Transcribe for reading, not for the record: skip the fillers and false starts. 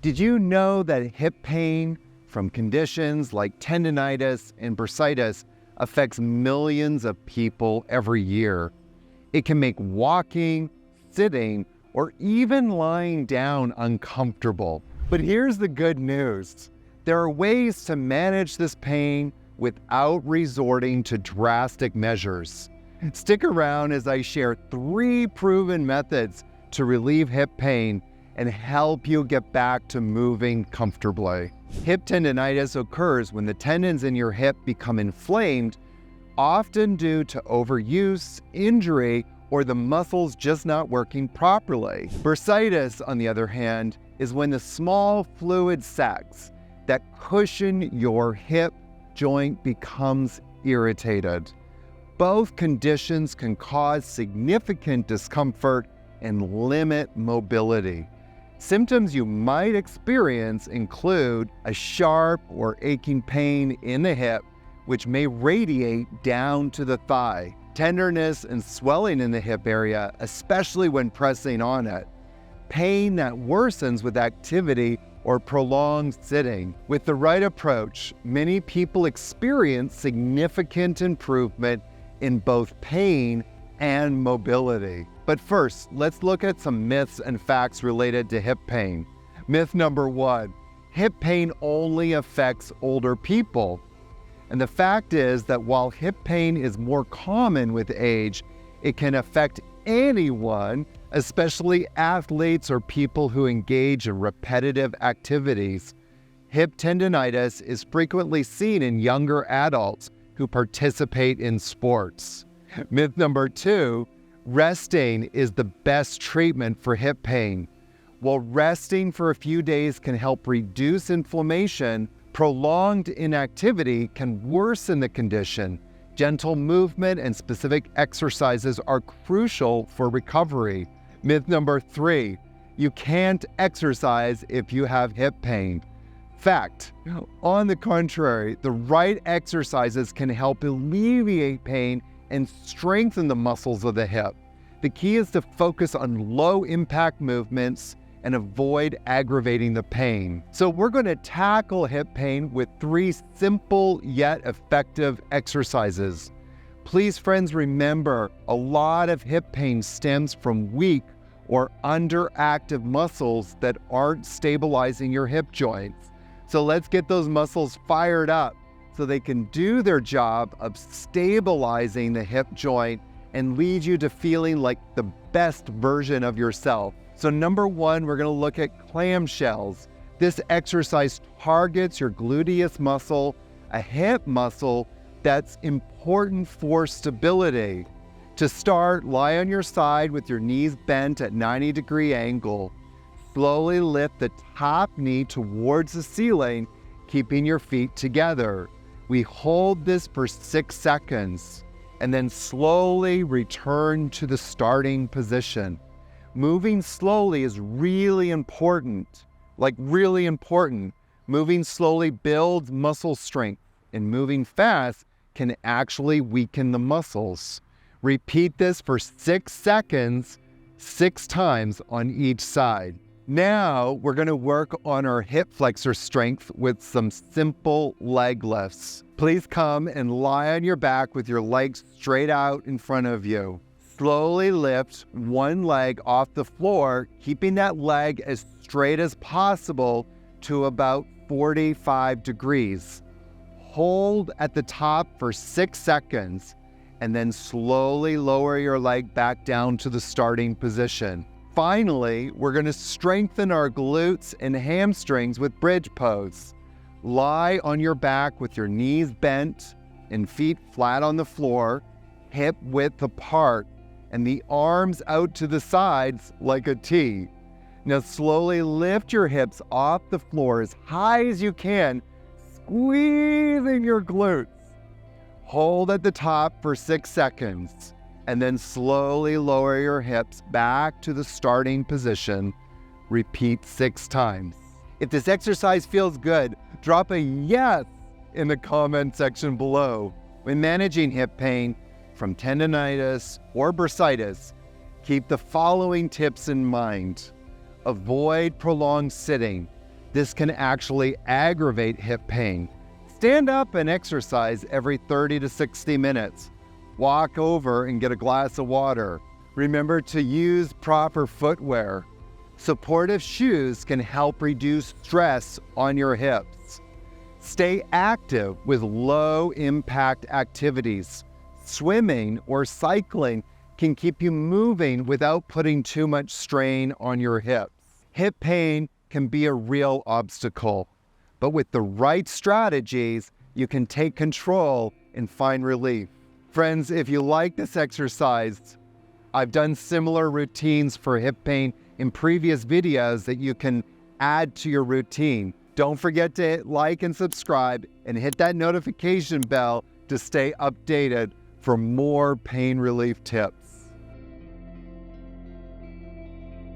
Did you know that hip pain from conditions like tendonitis and bursitis affects millions of people every year? It can make walking, sitting, or even lying down uncomfortable. But here's the good news. There are ways to manage this pain without resorting to drastic measures. Stick around as I share 3 proven methods to relieve hip pain and help you get back to moving comfortably. Hip tendonitis occurs when the tendons in your hip become inflamed, often due to overuse, injury, or the muscles just not working properly. Bursitis, on the other hand, is when the small fluid sacs that cushion your hip joint becomes irritated. Both conditions can cause significant discomfort and limit mobility. Symptoms you might experience include a sharp or aching pain in the hip, which may radiate down to the thigh, tenderness and swelling in the hip area, especially when pressing on it, pain that worsens with activity or prolonged sitting. With the right approach, many people experience significant improvement in both pain and mobility. But first, let's look at some myths and facts related to hip pain. Myth number 1, hip pain only affects older people. And the fact is that while hip pain is more common with age, it can affect anyone, especially athletes or people who engage in repetitive activities. Hip tendonitis is frequently seen in younger adults who participate in sports. Myth number 2, resting is the best treatment for hip pain. While resting for a few days can help reduce inflammation, prolonged inactivity can worsen the condition. Gentle movement and specific exercises are crucial for recovery. Myth number 3, you can't exercise if you have hip pain. Fact, on the contrary, the right exercises can help alleviate pain and strengthen the muscles of the hip. The key is to focus on low-impact movements and avoid aggravating the pain. So we're going to tackle hip pain with 3 simple yet effective exercises. Please, friends, remember, a lot of hip pain stems from weak or underactive muscles that aren't stabilizing your hip joints. So let's get those muscles fired up so they can do their job of stabilizing the hip joint and lead you to feeling like the best version of yourself. So number 1, we're going to look at clamshells. This exercise targets your gluteus muscle, a hip muscle that's important for stability. To start, lie on your side with your knees bent at 90-degree angle. Slowly lift the top knee towards the ceiling, keeping your feet together. We hold this for 6 seconds and then slowly return to the starting position. Moving slowly is really important, really important. Moving slowly builds muscle strength, and moving fast can actually weaken the muscles. Repeat this for 6 seconds, 6 times on each side. Now we're going to work on our hip flexor strength with some simple leg lifts. Please come and lie on your back with your legs straight out in front of you. Slowly lift one leg off the floor, keeping that leg as straight as possible to about 45 degrees. Hold at the top for 6 seconds, and then slowly lower your leg back down to the starting position. Finally, we're going to strengthen our glutes and hamstrings with bridge pose. Lie on your back with your knees bent and feet flat on the floor, hip width apart, and the arms out to the sides like a T. Now slowly lift your hips off the floor as high as you can, squeezing your glutes. Hold at the top for 6 seconds, and then slowly lower your hips back to the starting position. Repeat 6 times. If this exercise feels good, drop a yes in the comment section below. When managing hip pain from tendonitis or bursitis, keep the following tips in mind. Avoid prolonged sitting. This can actually aggravate hip pain. Stand up and exercise every 30 to 60 minutes. Walk over and get a glass of water. Remember to use proper footwear. Supportive shoes can help reduce stress on your hips. Stay active with low-impact activities. Swimming or cycling can keep you moving without putting too much strain on your hips. Hip pain can be a real obstacle, but with the right strategies, you can take control and find relief. Friends, if you like this exercise, I've done similar routines for hip pain in previous videos that you can add to your routine. Don't forget to like and subscribe and hit that notification bell to stay updated for more pain relief tips.